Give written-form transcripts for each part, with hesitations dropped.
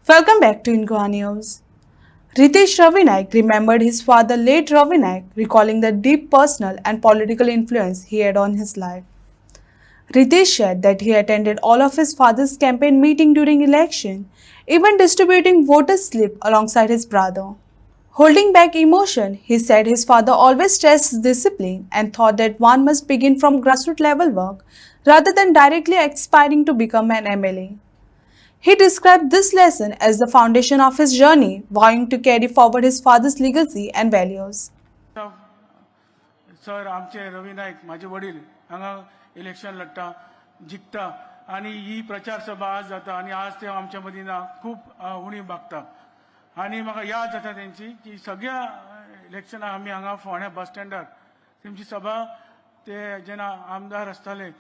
Welcome back to Ingoa News. Ritesh Ravi Naik remembered his father, late Ravi Naik, recalling the deep personal and political influence he had on his life. Ritesh shared that he attended all of his father's campaign meeting during election, even distributing voter slip alongside his brother. Holding back emotion, he said his father always stressed discipline and thought that one must begin from grassroots level work rather than directly aspiring to become an MLA. He described this lesson as the foundation of his journey, vowing to carry forward his father's legacy and values. Sir आमचे रवी नाईक माझे वडील हांगा election लढता जिखता आणि ही प्रचार सभा आज जाता आणि आज ते आमच्या मदीं ना खूब उणीव मागता आणि म्हाका याद जाता तेंची की सगळ्या इलेक्शनाक आमी हांगा फोंड्या बस स्टँडार तेंची सभा ते जेन्ना आमदार आसताले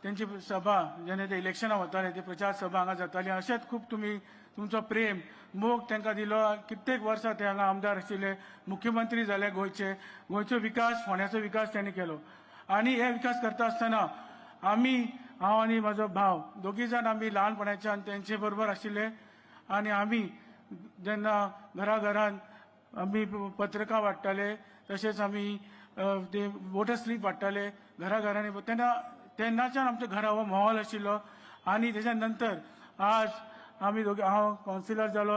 तेंची सभा जेन्ना ते इलेक्शनाक वताले ते प्रचार सभा हांगा जाताली अशेंच खूब तुमचो प्रेम मोग तांकां दिलो कित्येक वर्सां ते हांगा आमदार आशिल्ले मुख्यमंत्री जाले गोंयचो विकास फोंड्याचो विकास त्यांनी केलो आणि हे विकास करता आसतना हांव आनी म्हजो भाव दोगी जाण आमी ल्हानपणाच्यान तेंचे बरोबर आशिल्ले आणि आमी जेन्ना घरान आमी पत्रकां वाडटाले तशेंच आमी ते वोटर स्लीप वाडटाले घरांनी तेन्नाच्यान आमच्या घरा हो माहोल आशिल्लो आणि तेच्या नंतर आज आमी दोगी हांव कावन्सिलर जालो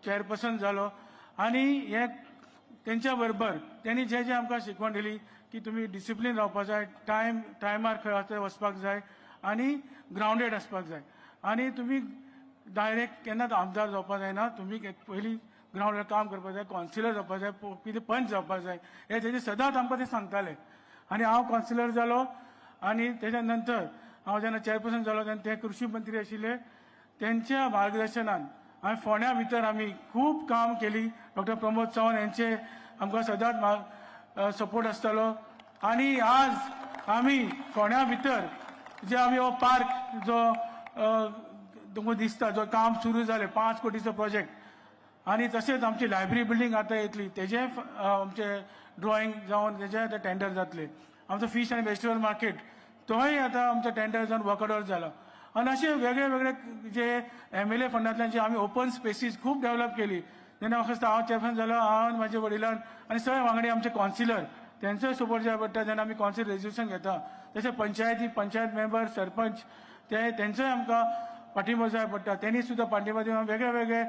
चेअरपर्सन जालो आणि हे तेंच्या बरोबर त्यांनी जे आमकां शिकवण दिली की तुम्ही डिसिप्लीन रावपाक जाय टायमार खंय वचपाक जाय आणि ग्राउंडेड आसपाक जाय आणि तुम्ही डायरेक्ट केन्नाच आमदार जावपाक जायना तुम्ही पयलीं ग्राउंडार काम करपाक जाय कावन्सिलर जावपाक जाय कितें पंच जावपाक जाय हे तेजे सदांच आमकां ते सांगताले आणि हांव कावन्सिलर जालो आणि तेच्या नंतर हांव जेन्ना चेअरपर्सन जालो तेन्ना ते कृषी मंत्री आशिल्ले त्यांच्या मार्गदर्शनान हांवें फोंड्या भितर आमी खूब काम केली डॉक्टर प्रमोद चव्हाण यांचे आमकां सदांच सपोर्ट आसतालो आणि आज आमी फोंड्या भितर जे आमी हो पार्क जो तुमकां दिसता जो काम सुरू जालें 5 कोटीचो प्रोजेक्ट आणि तशेंच आमची लायब्ररी बिल्डींग आतां येतली तेजे आमचे ड्रॉइंग जावन तेजे आतां टेंडर जातले आमचो फिश आनी वेजिटेबल मार्केट तोय आतां आमचो टेंडर जावन वर्क ऑर्डर जाला आणि असे वेगळे जे MLA फंडांतल्यान जे आमी ओपन स्पेसीस खूब डेव्हलप केली जेन्ना म्हाका दिसता हांव चेअरपर्सन जालो हांव म्हाजे वडिलान आनी सगळे वांगडी आमचे कावन्सिलर तेंचोय सपोर्ट जाय पडटा जेन्ना आमी कावन्सिल रेजोल्युशन घेता तशें पंचायत मेंबर सरपंच तेंचोय आमकां पाठिंबो जाय पडटा तेणी सुद्दां पाठिंबो दिवन वेगळे